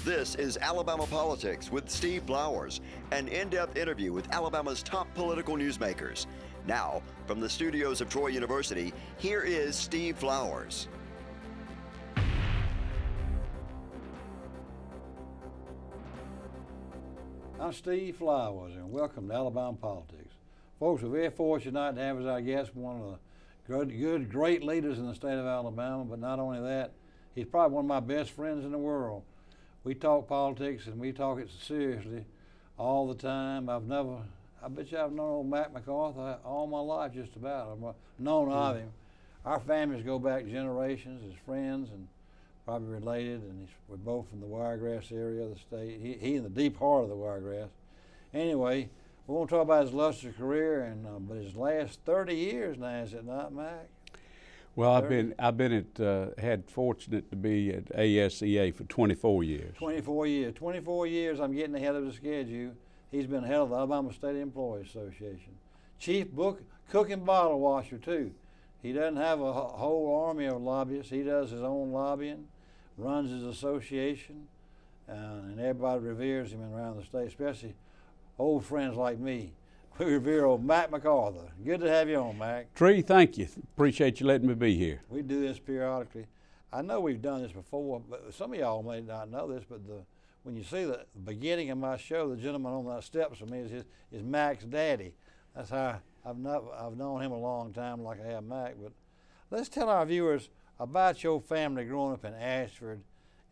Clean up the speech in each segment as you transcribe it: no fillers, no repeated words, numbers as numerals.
This is Alabama Politics with Steve Flowers, an in-depth interview with Alabama's top political newsmakers. Now, from the studios of Troy University, here is Steve Flowers. I'm Steve Flowers, and welcome to Alabama Politics. Folks, we're very fortunate tonight to have as our guest one of the great leaders in the state of Alabama, but not only that, he's probably one of my best friends in the world. We talk politics and we talk it seriously all the time. I bet you I've known old McArthur all my life just about. I've known of him. Our families go back generations as friends and probably related, and we're both from the Wiregrass area of the state. He in the deep heart of the Wiregrass. Anyway, we won't talk about his illustrious career, but his last 30 years now, is it not, Mac? Well, had fortunate to be at ASEA for 24 years. 24 years. 24 years I'm getting ahead of the schedule. He's been head of the Alabama State Employees Association. Chief cook and bottle washer, too. He doesn't have a whole army of lobbyists. He does his own lobbying, runs his association, and everybody reveres him around the state, especially old friends like me. We revere old Mac McArthur. Good to have you on, Mac. Tree, thank you. Appreciate you letting me be here. We do this periodically. I know we've done this before, but some of y'all may not know this, but when you see the beginning of my show, the gentleman on the steps from me is Mac's daddy. That's how I've known him a long time like I have Mac. But let's tell our viewers about your family growing up in Ashford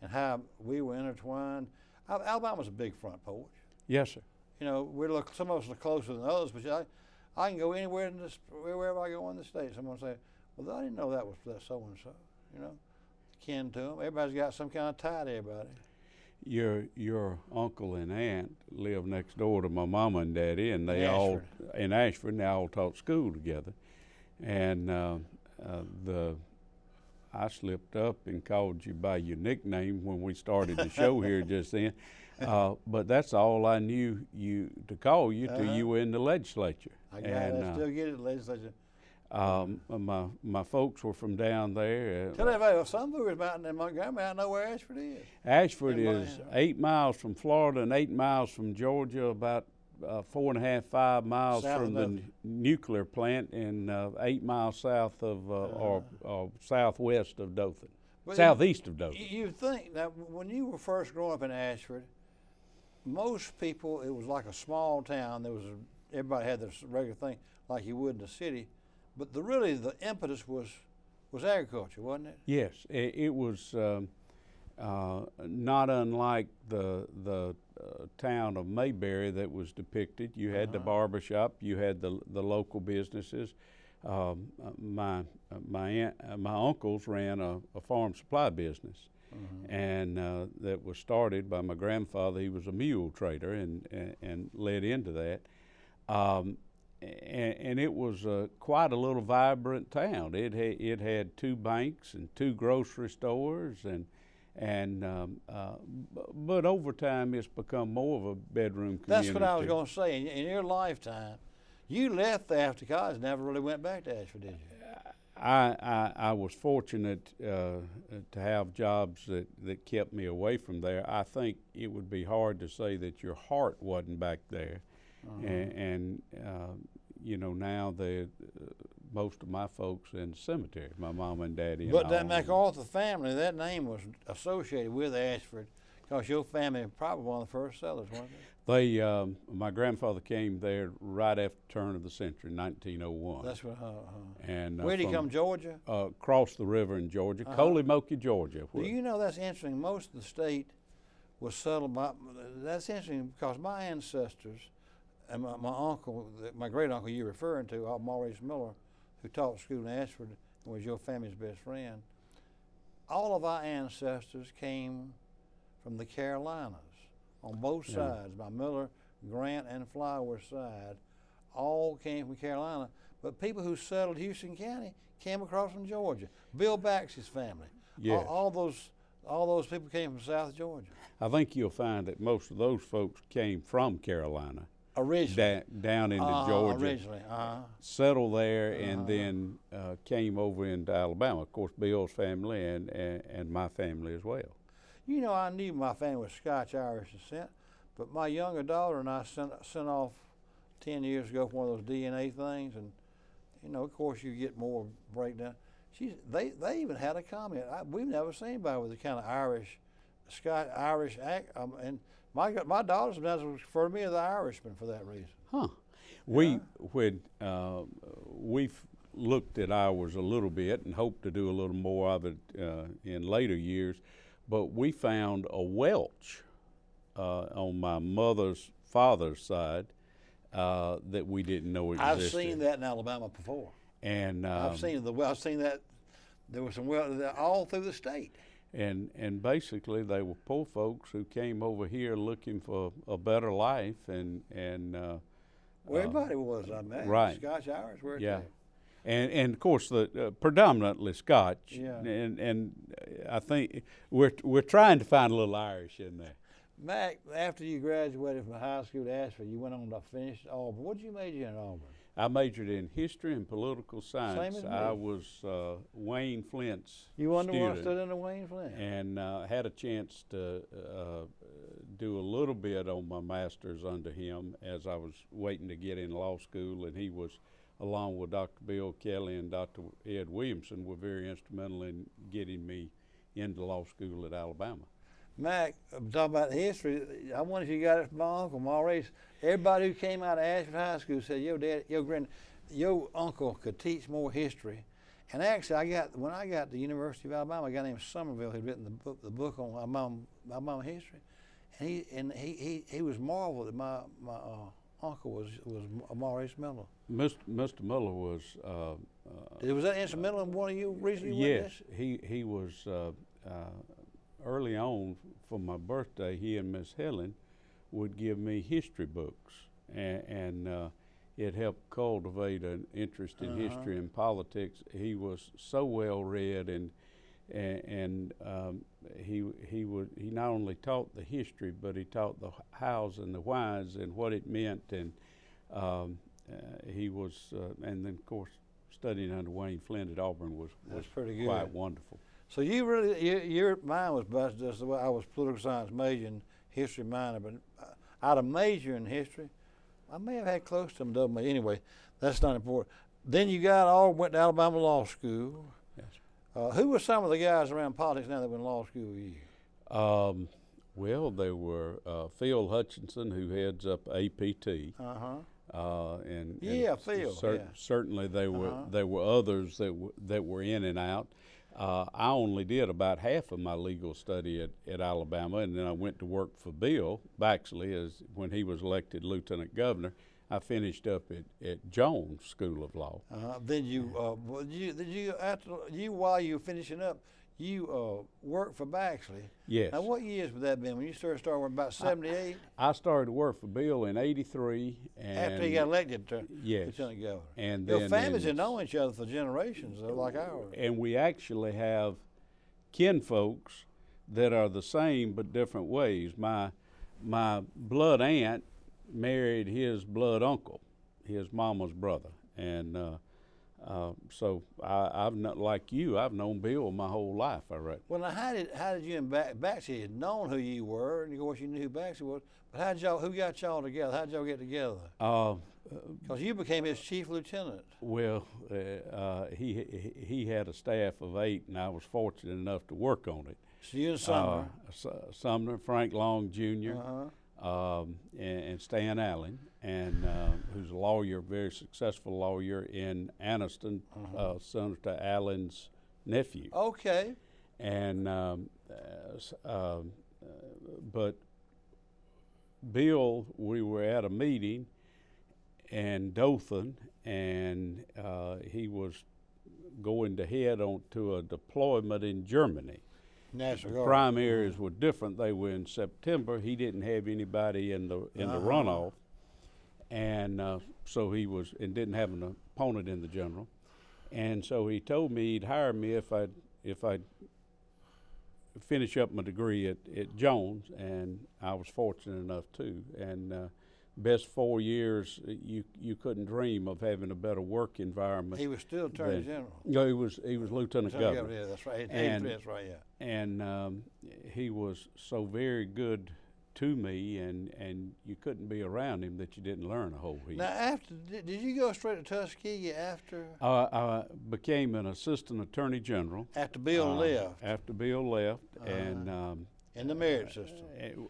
and how we were intertwined. Alabama's a big front porch. Yes, sir. You know, some of us are closer than others, but I can go anywhere wherever I go in the state. Someone say, "Well, I didn't know that was so and so." You know, kin to them. Everybody's got some kind of tie to everybody. Your uncle and aunt live next door to my mama and daddy, and they all in Ashford. And they all taught school together, and I slipped up and called you by your nickname when we started the show here just then. But that's all I knew to call you till you were in the legislature. I still get it, legislature. My folks were from down there. Tell everybody, some movers out in Montgomery, I know where Ashford is. Ashford is 8 miles from Florida and 8 miles from Georgia, about 4.5, 5 miles south from the nuclear plant, and 8 miles south of or southwest of Dothan, southeast of Dothan. You think that when you were first growing up in Ashford, most people, it was like a small town. Everybody had this regular thing like you would in the city, but the impetus was agriculture, wasn't it? Yes, it was not unlike the town of Mayberry that was depicted. You had the barbershop, you had the local businesses. My uncles ran a farm supply business. And that was started by my grandfather. He was a mule trader and led into that. And it was quite a little vibrant town. It had 2 banks and 2 grocery stores, but over time it's become more of a bedroom community. That's what I was going to say. In your lifetime, you left after college, never really went back to Ashford, did you? I was fortunate to have jobs that kept me away from there. I think it would be hard to say that your heart wasn't back there. And you know, now most of my folks in the cemetery, my mom and daddy. But that McArthur family, that name was associated with Ashford because your family was probably one of the first settlers, wasn't it? My grandfather came there right after the turn of the century, 1901. That's what. And where did he come, Georgia? Across the river in Georgia, Colemoke, Georgia. Do you know that's interesting? Most of the state was settled by. That's interesting because my ancestors and my uncle, my great uncle you're referring to, Maurice Miller, who taught school in Ashford and was your family's best friend. All of our ancestors came from the Carolinas. On both sides, my Miller, Grant, and Flowers side, all came from Carolina. But people who settled Houston County came across from Georgia. Bill Bax's family. Yes. All those people came from South Georgia. I think you'll find that most of those folks came from Carolina. Originally. Down into Georgia. Originally. Settled there and then came over into Alabama. Of course, Bill's family and my family as well. You know, I knew my family was Scotch-Irish descent, but my younger daughter and I sent off 10 years ago for one of those DNA things, and you know, of course, you get more breakdown. They even had a comment. We've never seen anybody with the kind of Irish act. And my daughter sometimes refer to me as the Irishman for that reason. Huh. Yeah. We've looked at ours a little bit and hope to do a little more of it in later years, but we found a Welch on my mother's father's side that we didn't know existed. I've seen that in Alabama before. And I've seen that there was some Welch all through the state. And basically they were poor folks who came over here looking for a better life and well, everybody was, I imagine. Right. Scotch-Irish were yeah. too. And of course the predominantly Scotch. Yeah. And I think we're trying to find a little Irish in there. Mac, after you graduated from high school at Ashford, you went on to finish Auburn. What did you major in Auburn? I majored in history and political science. Same as me. I was Wayne Flint's You were the one student, that stood under Wayne Flint. and had a chance to do a little bit on my master's under him as I was waiting to get in law school, and he was, along with Dr. Bill Kelly and Dr. Ed Williamson, were very instrumental in getting me into law school at Alabama. Mac, I'm talking about history. I wonder if you got it from my uncle Maurice. Everybody who came out of Ashford High School said, your uncle could teach more history. And actually, when I got to the University of Alabama, a guy named Somerville had written the book on Alabama history, and he was marveled that my uncle was Maurice Miller. Mr. Miller was. Was that instrumental in one of you recently? Yes, he was. Early on, for my birthday, he and Miss Helen would give me history books, and it helped cultivate an interest in history and politics. He was so well read, and he not only taught the history, but he taught the hows and the whys and what it meant, and he was, and then of course studying under Wayne Flint at Auburn was pretty good. Quite wonderful. So your mind was busted just the way I was political science major and history minor, but I had a major in history. I may have had close to them double major. Anyway, that's not important. Then you went to Alabama Law School. Yes. Who were some of the guys around politics now that went to law school with you? Well, there were Phil Hutchinson, who heads up APT. Phil. Certainly there were others that were in and out. I only did about half of my legal study at Alabama, and then I went to work for Bill Baxley when he was elected lieutenant governor. I finished up at Jones School of Law. Then while you were finishing up, you worked for Baxley. Yes. Now, what years would that have been when you started working? About 78? I started to work for Bill in '83. After he got elected to yes. lieutenant governor. And your families have known each other for generations, like ours. And we actually have kinfolks that are the same but different ways. My blood aunt married his blood uncle, his mama's brother, and so I've not, like you, I've known Bill my whole life, I reckon. Well, now how did you and Baxley had known who you were, and of course you knew who Baxley was, but who got y'all together? How'd y'all get together? Because you became his chief lieutenant. Well, he had a staff of 8, and I was fortunate enough to work on it. So you and Sumner. Sumner, Frank Long Jr., and Stan Allen, and who's a lawyer, very successful lawyer in Anniston, Senator Allen's nephew. Okay. And but Bill, we were at a meeting in Dothan, and he was going to head on to a deployment in Germany. National The Guard. primaries were different. They were in September. He didn't have anybody in the runoff, and so he was, and didn't have an opponent in the general, and so he told me he'd hire me if I'd finish up my degree at Jones, and I was fortunate enough to. And best 4 years, you couldn't dream of having a better work environment. He was still Attorney General. No, he was Lieutenant Governor. Yeah, that's right. And, that's right. Yeah. he was so very good to me, and you couldn't be around him that you didn't learn a whole heap. Now, did you go straight to Tuskegee after? I became an assistant attorney general. After Bill left? After Bill left, and in the merit system?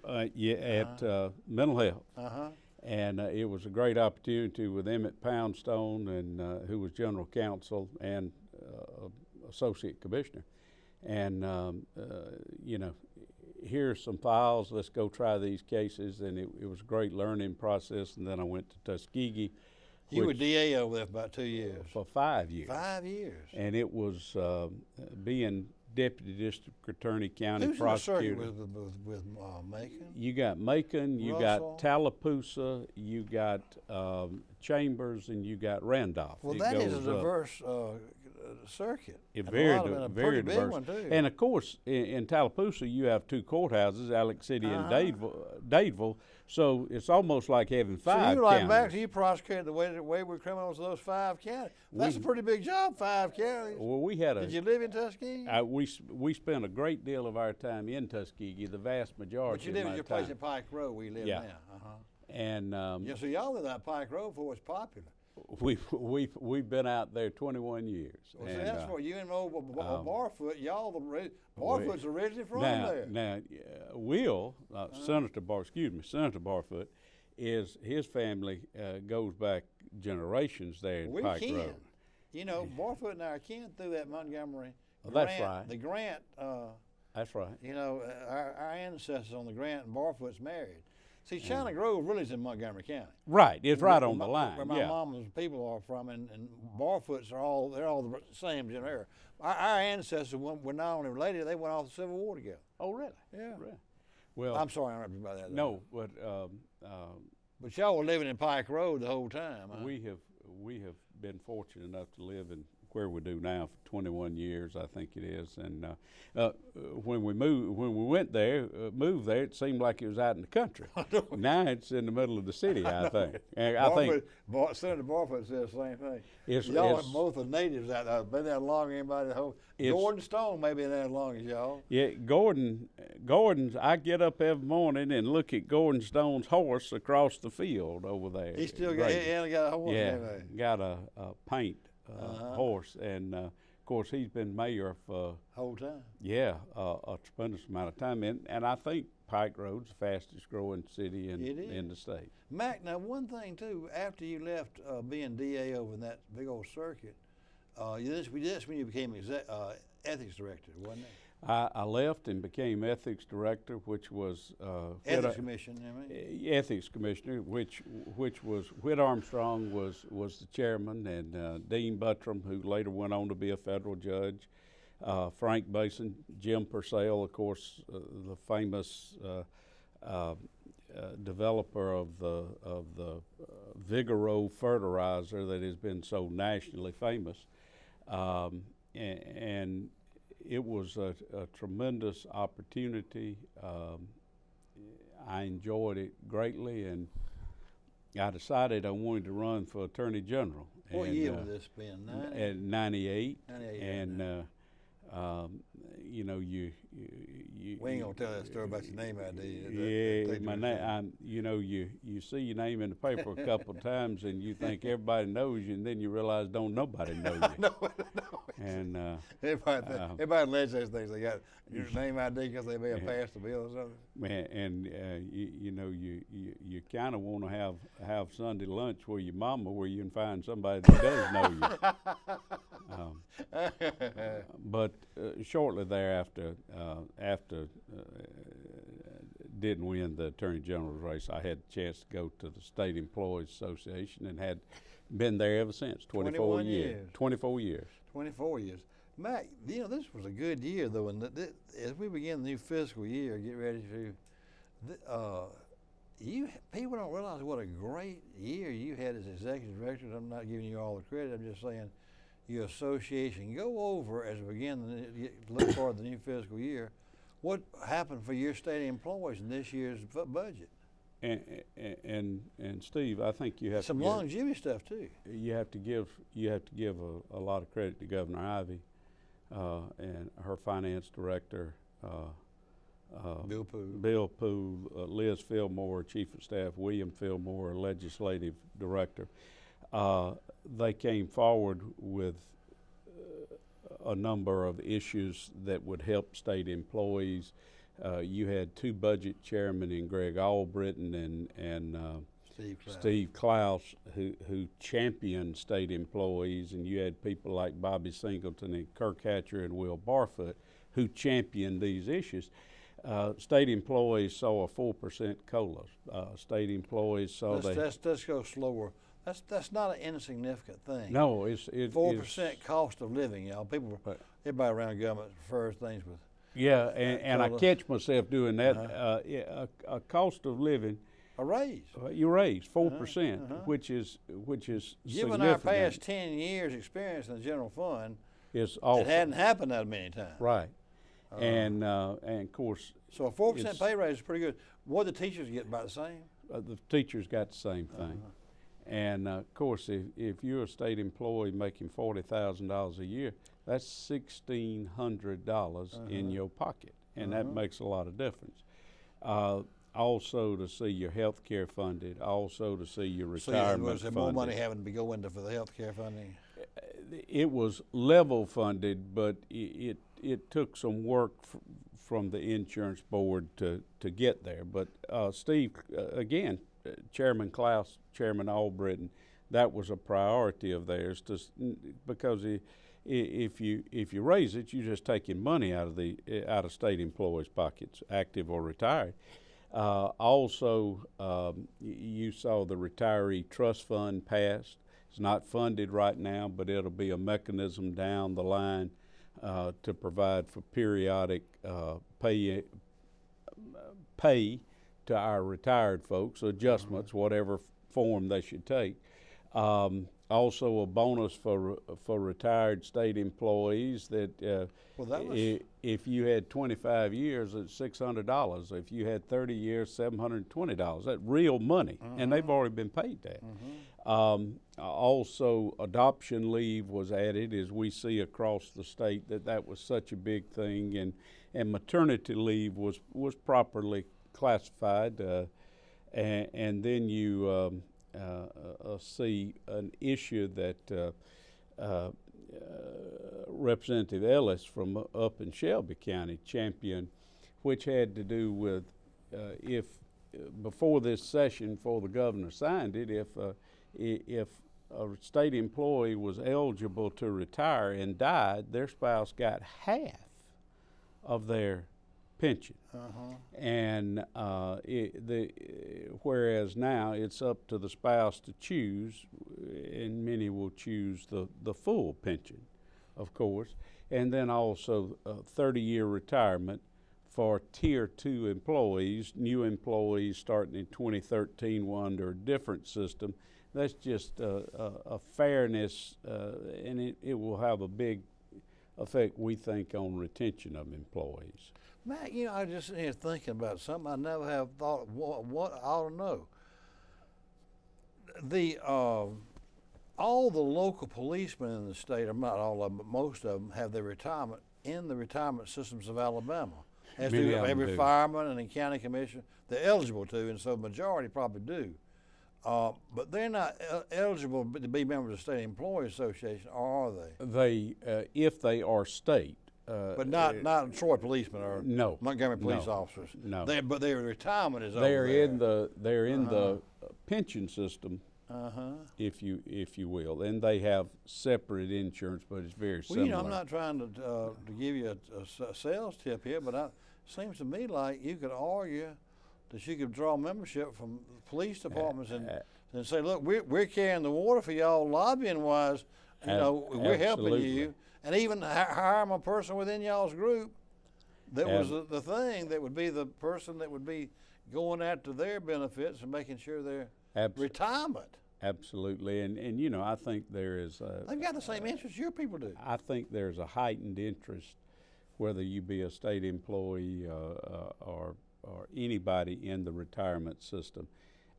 At mental health. And it was a great opportunity with Emmett Poundstone, and who was general counsel and associate commissioner. And you know, here's some files, let's go try these cases, and it was a great learning process. And then I went to Tuskegee. You were DA over there for about 2 years. For 5 years. 5 years. And it was being deputy district attorney, county Who's prosecutor. Who's with Macon? You got Macon, you got Tallapoosa, you got Chambers, and you got Randolph. Well, that is a diverse circuit. Very pretty diverse. Big one too. And of course, in Tallapoosa, you have 2 courthouses, Alex City and Dadeville. So it's almost like having 5 So you were like counties. back, you prosecuted the wayward criminals of those 5 counties. That's a pretty big job, 5 counties. Well, we had Did you live in Tuskegee? We spent a great deal of our time in Tuskegee, the vast majority. But you live of in your time. place at Pike Road where you live now. And yeah, so y'all live at Pike Road before it's popular. We've been out there 21 years. Well, see, that's where you and old Barfoot, Barfoot's originally from there. Now, Senator Barfoot, his family goes back generations there in Pike Road. You know, Barfoot and I are kin through that Montgomery Grant. That's right. The Grant. That's right. You know, our ancestors on the Grant and Barfoot's married. See, China Grove really is in Montgomery County. Right, it's right on the line. Where my mama's people are from, and Barfoots they're all the same generation. Our ancestors were not only related, they went off the Civil War together. Oh, really? Yeah. Really? Well, I'm sorry I interrupted you about that. No, but y'all were living in Pike Road the whole time. Huh? We have been fortunate enough to live in where we do now for 21 years, I think it is. And when we moved there, it seemed like it was out in the country. Now it's in the middle of the city, I think. Senator Barfoot said the same thing. Y'all are both the natives out there. Been there long as anybody at home. Gordon Stone may be there as long as y'all. Yeah, Gordon's, I get up every morning and look at Gordon Stone's horse across the field over there. He still got a horse. Yeah, got a paint horse, and of course he's been mayor for whole time. Yeah, a tremendous amount of time, and I think Pike Road's the fastest growing city in the state. Mac, now one thing too, after you left being DA over in that big old circuit, that's when you became ethics director, wasn't it? I left and became ethics director, which was ethics commission. Ethics commissioner, which was Whit Armstrong was the chairman, and Dean Buttram, who later went on to be a federal judge, Frank Basin, Jim Purcell, of course, the famous developer of the Vigoro fertilizer that has been so nationally famous, and it was a tremendous opportunity. I enjoyed it greatly, and I decided I wanted to run for Attorney General. What year was this been? At 98. 98. And you know, we ain't gonna tell that story about your name ID. Yeah, my name. You know, you see your name in the paper a couple of times, and you think everybody knows you, and then you realize don't nobody know you. No. And everybody legislates things. They got your name ID because they may have passed the bill or something. Man, and you know, you kind of want to have Sunday lunch where your mama, where you can find somebody that does know you. But shortly thereafter, after didn't win the Attorney General's race, I had the chance to go to the State Employees Association and had been there ever since. 24 years. 24 years. 24 years. Mac, you know, this was a good year, though, and as we begin the new fiscal year, get ready to, people don't realize what a great year you had as executive director. I'm not giving you all the credit. I'm just saying your association. Go over, as we begin to look forward to the new fiscal year, what happened for your state employees in this year's budget. And Steve, I think you have some longevity stuff too. You have to give a lot of credit to Governor Ivey and her finance director, Bill Pooh. Liz Fillmore, Chief of Staff, William Fillmore, Legislative Director. They came forward with a number of issues that would help state employees. You had two budget chairmen in Greg Albritton and Steve Klaus who championed state employees, and you had people like Bobby Singleton and Kirk Hatcher and Will Barfoot who championed these issues. State employees saw a 4% COLA. State employees saw Let's go slower. That's not an insignificant thing. No, it's 4% cost of living, y'all. Everybody around government prefers things with. Yeah, and I catch myself doing that. A cost of living. A raise. You raise 4%, which is given our past 10 years' experience in the general fund, is awesome. It hadn't happened that many times. Right, and of course. So a 4% pay raise is pretty good. What did the teachers get? About the same? The teachers got the same thing, and of course, if you're a state employee making $40,000 a year, that's $1,600 in your pocket, and that makes a lot of difference. Also to see your health care funded, also to see your retirement was there more money having to be going for the health care funding? It was level funded, but it took some work from the insurance board to get there. But Steve, again, Chairman Klaus, Chairman Albritton, that was a priority of theirs because if you raise it, you're just taking money out of state employees' pockets, active or retired. Also, you saw the retiree trust fund passed. It's not funded right now, but it'll be a mechanism down the line to provide for periodic pay to our retired folks, adjustments, whatever form they should take. Also, a bonus for retired state employees that if you had 25 years, it's $600. If you had 30 years, $720. That's real money, and they've already been paid that. Also, adoption leave was added, as we see across the state that was such a big thing, and maternity leave was properly classified, and then you see an issue that Representative Ellis from up in Shelby County championed, which had to do with if before this session, before the governor signed it, if a state employee was eligible to retire and died, their spouse got half of their pension. And whereas now it's up to the spouse to choose, and many will choose the full pension, of course, and then also 30-year retirement for Tier 2 employees, new employees starting in 2013 under a different system. That's just a fairness, and it will have a big effect, we think, on retention of employees. Matt, I just here thinking about something I never have thought what I ought to know. All the local policemen in the state, or not all of them, but most of them, have their retirement in the retirement systems of Alabama. As do every fireman and the county commissioner. They're eligible to, and so the majority probably do. But they're not eligible to be members of the State Employees Association, or are they? They, if they are state. But not Troy policemen or Montgomery police officers. No. But their retirement is they're over there. They're in the pension system, if you will, and they have separate insurance, but it's very similar. Well, I'm not trying to give you a sales tip here, but it seems to me like you could argue that you could draw membership from police departments and say, look, we're carrying the water for y'all lobbying wise. We're helping you. And even hire a person within y'all's group that was the thing that would be the person that would be going after their benefits and making sure their retirement. Absolutely, and I think there is. They've got the same interest your people do. I think there's a heightened interest, whether you be a state employee or anybody in the retirement system,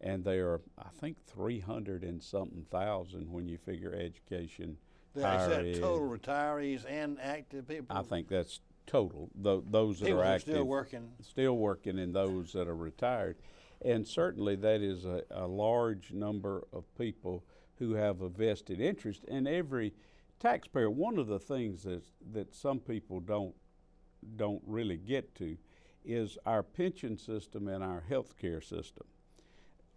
and there are, I think, 300 and something thousand when you figure education. Is that total retirees and active people? I think that's total, those that People are are active. still working. And those that are retired. And certainly that is a large number of people who have a vested interest. And every taxpayer, one of the things that some people don't really get to is our pension system and our health care system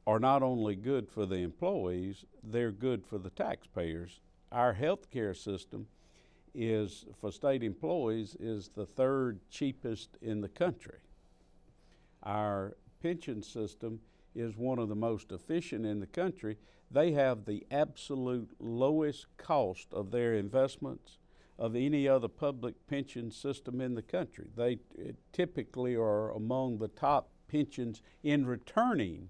are not only good for the employees, they're good for the taxpayers. Our health care system is, for state employees, is the third cheapest in the country. Our pension system is one of the most efficient in the country. They have the absolute lowest cost of their investments of any other public pension system in the country. They typically are among the top pensions in returning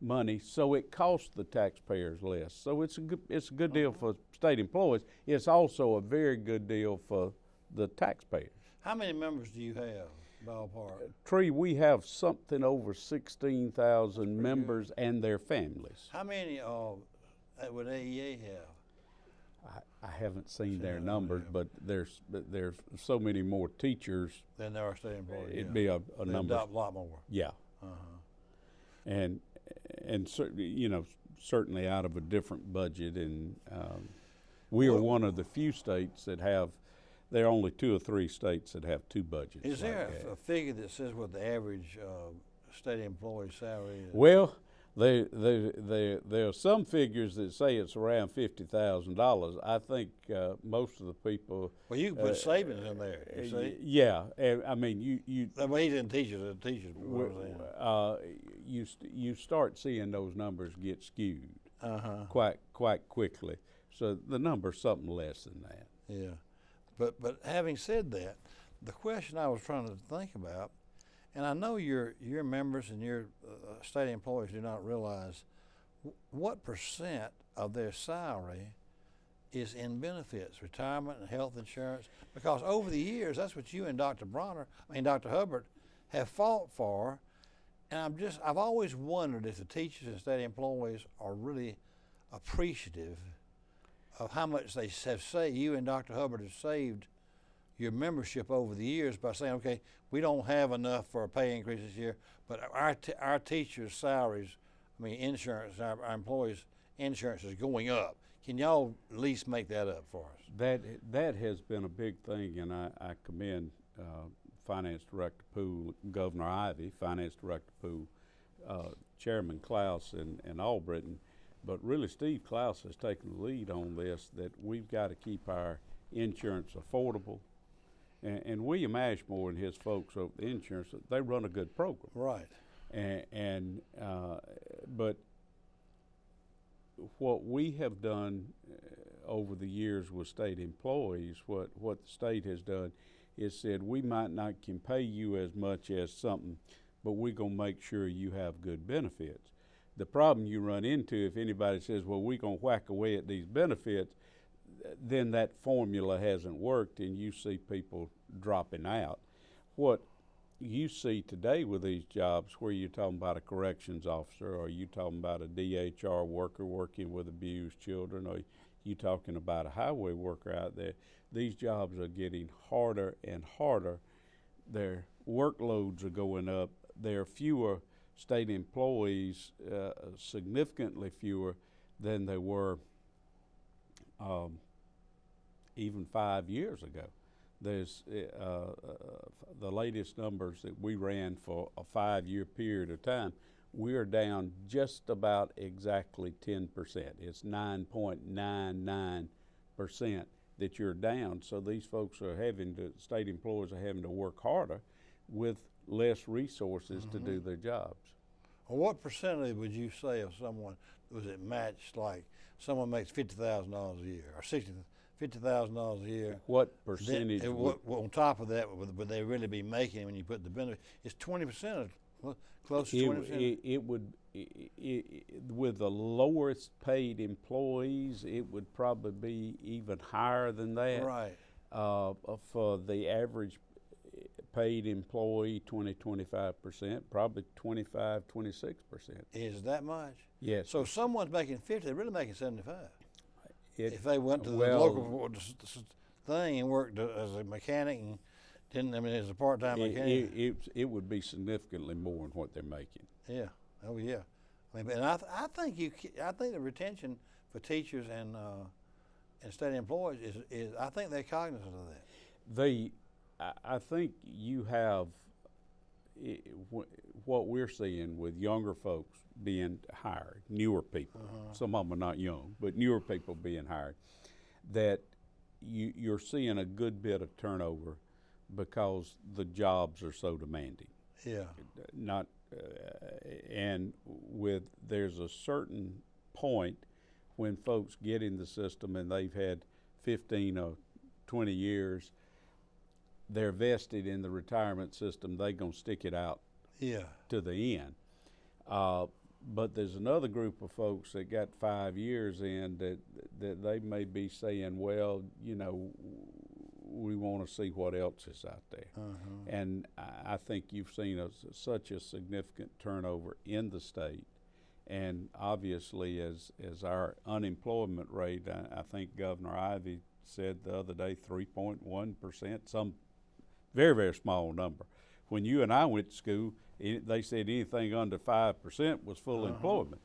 money, so it costs the taxpayers less. So it's a good deal for state employees. It's also a very good deal for the taxpayers. How many members do you have, ballpark? Tree, we have something over 16,000 members and their families. How many would AEA have? I haven't seen their numbers, but there's so many more teachers Than there are state employees. it'd be a number. A lot more. Yeah. And certainly out of a different budget, and we are one of the few states that have. There are only 2 or 3 states that have 2 budgets. Is there a figure that says what the average state employee salary is? Well, there are some figures that say it's around $50,000. I think most of the people. Well, you can put savings in there. You see? Yeah, and I mean you. Well, he didn't teach us. The teachers. You start seeing those numbers get skewed quite quickly. So the number's something less than that. Yeah, but having said that, the question I was trying to think about. And I know your members and your state employees do not realize what percent of their salary is in benefits, retirement and health insurance. Because over the years, that's what you and Dr. Hubbard have fought for. And I've always wondered if the teachers and state employees are really appreciative of how much they have saved. You and Dr. Hubbard have saved your membership over the years by saying, okay, we don't have enough for a pay increase this year, but our teachers' salaries, insurance, our employees' insurance is going up. Can y'all at least make that up for us? That has been a big thing, and I commend Finance Director Poole, Governor Ivey, Finance Director Poole, Chairman Klaus, and Albritton. But really, Steve Klaus has taken the lead on this, that we've got to keep our insurance affordable. And William Ashmore and his folks over the insurance, they run a good program. Right. But what we have done over the years with state employees, what the state has done is said, we might not can pay you as much as something, but we're going to make sure you have good benefits. The problem you run into, if anybody says, well, we're going to whack away at these benefits, then that formula hasn't worked, and you see people dropping out. What you see today with these jobs, where you're talking about a corrections officer, or you talking about a DHR worker working with abused children, or you talking about a highway worker out there, these jobs are getting harder and harder. Their workloads are going up. There are fewer state employees, significantly fewer than they were even 5 years ago. There's the latest numbers that we ran for a 5-year period of time, we're down just about exactly 10%. It's 9.99% that you're down. So these folks are state employees are having to work harder with less resources to do their jobs. Well, what percentage would you say of someone, was it matched, like someone makes $50,000 a year or $50,000 a year? What percentage? On top of that, would they really be making when you put the benefit? It's 20%, close to 20%. It would, with the lowest paid employees, it would probably be even higher than that. Right. For the average paid employee, 20-25%, probably 25-26%. Is that much? Yes. So if someone's making 50, they're really making 75. If they went to the well, local thing and worked as a mechanic and 10, I mean, it's a part-time mechanic. It would be significantly more than what they're making. Yeah. Oh yeah. I mean, and I think I think the retention for teachers and state employees is I think they're cognizant of that. I think you have what we're seeing with younger folks being hired, newer people. Some of them are not young, but newer people being hired. That you're seeing a good bit of turnover because the jobs are so demanding. Yeah. Not and there's a certain point when folks get in the system and they've had 15 or 20 years, they're vested in the retirement system, they're going to stick it out to the end. But there's another group of folks that got 5 years in that they may be saying, well, you know, we want to see what else is out there. And I think you've seen such a significant turnover in the state. And obviously, as our unemployment rate, I think Governor Ivey said the other day, 3.1%, some very, very small number. When you and I went to school, they said anything under 5% was full employment.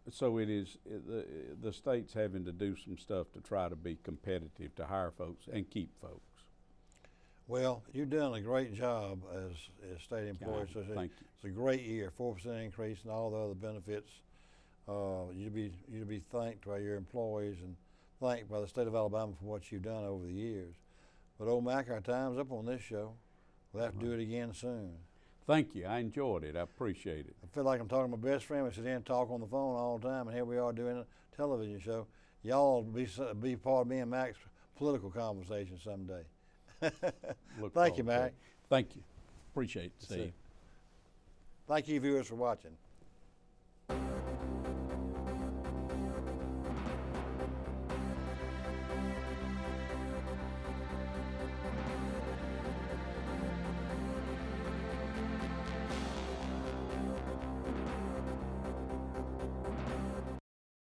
So it is the state's having to do some stuff to try to be competitive to hire folks and keep folks. Well, you've done a great job as state employees. So Thank you. It's a great year, 4% increase and all the other benefits. You'd be thanked by your employees and thanked by the state of Alabama for what you've done over the years. But old Mac, our time's up on this show. We'll have to do it again soon. Thank you. I enjoyed it. I appreciate it. I feel like I'm talking to my best friend. We sit here and talk on the phone all the time, and here we are doing a television show. Y'all be part of me and Mac's political conversation someday. Thank you, Mac. Thank you. Appreciate it. See you. Thank you, viewers, for watching.